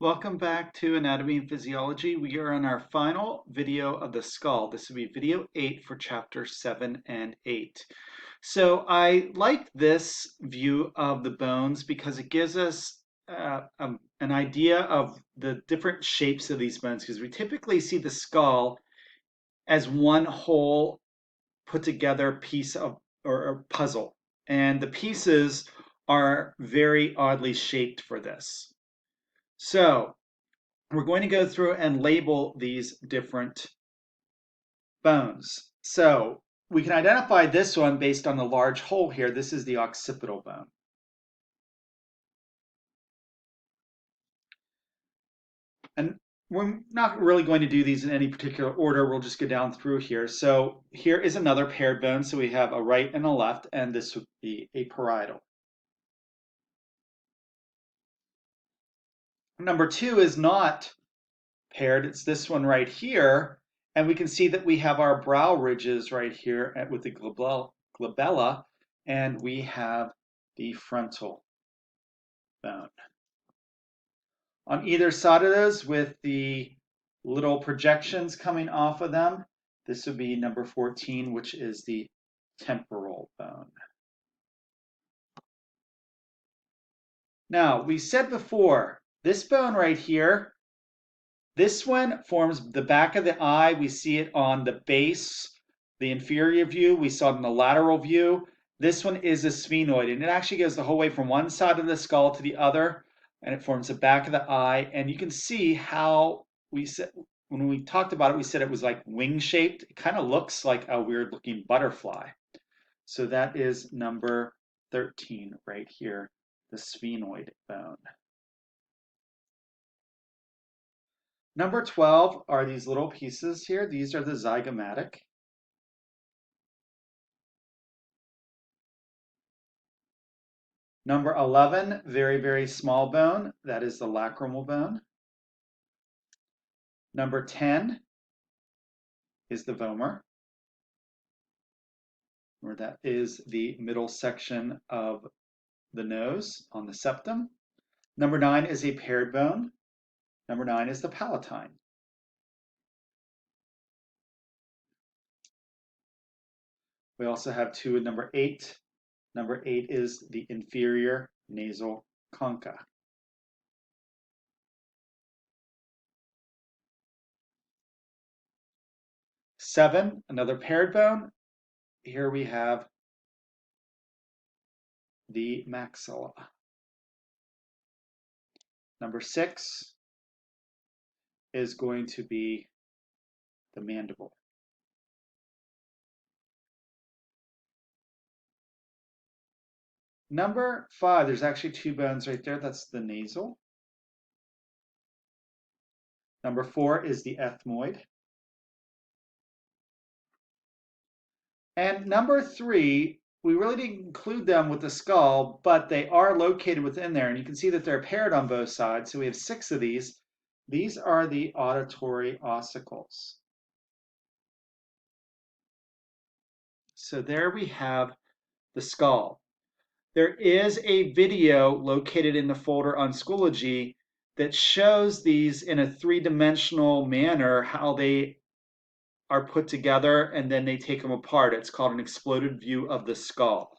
Welcome back to Anatomy and Physiology. We are on our final video of the skull. This will be video 8 for chapter 7 and 8. So I like this view of the bones because it gives us an idea of the different shapes of these bones, because we typically see the skull as one whole put together piece of or puzzle, and the pieces are very oddly shaped for this. So we're going to go through and label these different bones. So we can identify this one based on the large hole here. This is the occipital bone. And we're not really going to do these in any particular order. We'll just go down through here. So here is another paired bone. So we have a right and a left, and this would be a parietal. Number 2 is not paired. It's this one right here. And we can see that we have our brow ridges right here with the glabella, and we have the frontal bone. On either side of those, with the little projections coming off of them, this would be number 14, which is the temporal bone. Now, we said before, this bone right here, this one forms the back of the eye. We see it on the base, the inferior view. We saw it in the lateral view. This one is a sphenoid, and it actually goes the whole way from one side of the skull to the other, and it forms the back of the eye. And you can see how we said, when we talked about it, we said it was like wing-shaped. It kind of looks like a weird-looking butterfly. So that is number 13 right here, the sphenoid bone. Number 12 are these little pieces here. These are the zygomatic. Number 11, very, very small bone. That is the lacrimal bone. Number 10 is the vomer, where that is the middle section of the nose on the septum. Number 9 is a paired bone. Number 9 is the palatine. We also have 2 in number 8. Number 8 is the inferior nasal concha. Seven, another paired bone. Here we have the maxilla. Number 6 is going to be the mandible. Number 5, there's actually 2 bones right there. That's the nasal. Number 4 is the ethmoid. And number 3, we really didn't include them with the skull, but they are located within there. And you can see that they're paired on both sides. So we have 6 of these. These are the auditory ossicles. So there we have the skull. There is a video located in the folder on Schoology that shows these in a 3-dimensional manner, how they are put together and then they take them apart. It's called an exploded view of the skull.